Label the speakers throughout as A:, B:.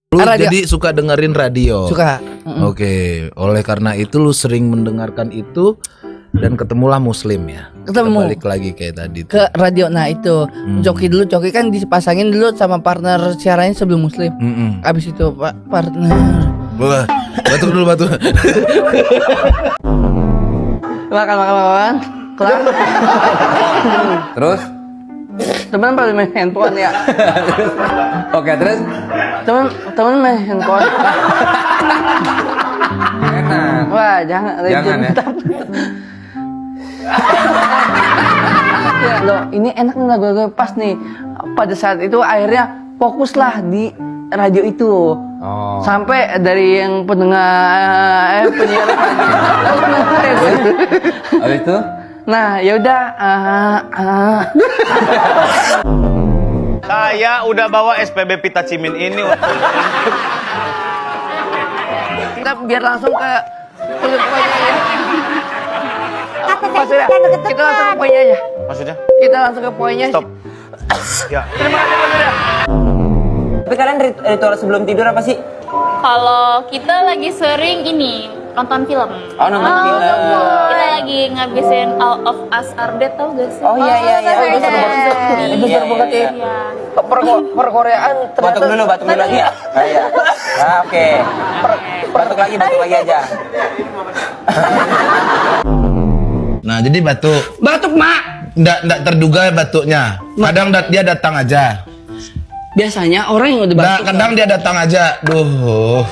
A: Lu
B: Radio.
A: jadi suka dengerin radio?
B: Suka.
A: Oke, oleh karena itu lu sering mendengarkan itu dan ketemulah Muslim ya.
B: Ketemu.
A: Kita balik lagi kayak tadi tuh.
B: Ke radio. Nah itu Coki dulu. Coki kan dipasangin dulu sama partner siarannya sebelum Muslim. Abis itu partner.
A: Wah, batuk dulu batuk.
B: Makan. Kelar.
C: Terus?
B: Teman pada main handphone ya.
C: Oke, terus?
B: Teman main handphone.
C: Enak.
B: Wah jangan
C: Jangan ya.
B: bentar. Ya, loh, ini enak nih lagu-lagu pas nih. Pada saat itu akhirnya fokuslah di radio itu.
C: Oh.
B: Sampai dari yang pendengar penyiar radio.
C: Habis itu?
B: Nah, ya udah
D: Saya udah bawa SPB Pita Cimin ini.
B: kita biar langsung ke poinnya ya.
E: Kata saya
B: Maksudnya,
E: kita deket
B: kita langsung ke poinnya aja.
D: Maksudnya?
B: Kita langsung ke poinnya.
D: Stop. Ya.
B: Terima kasih Mas Surya.
F: Tapi kalian ritual sebelum tidur apa sih?
G: Kalau kita lagi sering ini nonton film.
F: Oh, nonton film.
G: Kita lagi ngabisin All of Us Are Dead, tau gak sih?
F: Oh iya.
B: Itu seru banget. Itu seru banget ya.
G: Iya.
B: Perkoreaan
F: Batuk
B: ternyata.
F: dulu lagi ya. Ah, iya. Ah, oke. Batuk lagi aja.
A: Nah, jadi batuk.
B: Batuk, Mak.
A: Nggak terduga batuknya. Kadang dia datang aja.
B: Biasanya orang yang udah
A: Nah,
B: batuk.
A: kadang dia datang aja. Duh.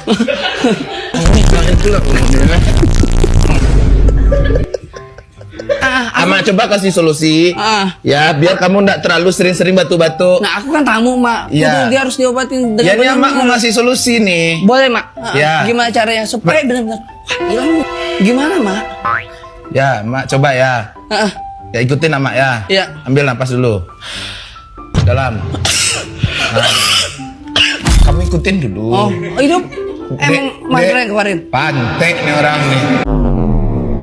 A: Ama coba kasih solusi. Ya, biar kamu nggak terlalu sering-sering batuk-batuk.
B: Nah, aku kan tamu, Mak.
A: Iya.
B: Itu dia harus diobatin
A: Ya, ini
B: benar.
A: Ama mau ngasih solusi nih.
B: Boleh, Mak.
A: Ya.
B: Gimana caranya supaya benar-benar hilang? Gimana, Mak?
A: Ya, Mak coba ya. Ya ikutin Ama ya.
B: Iya.
A: Ambil napas dulu. Dalam. Nah. Kamu ikutin dulu.
B: Oh, hidup. Emang mantra yang kemarin.
A: Pantek nih orang nih.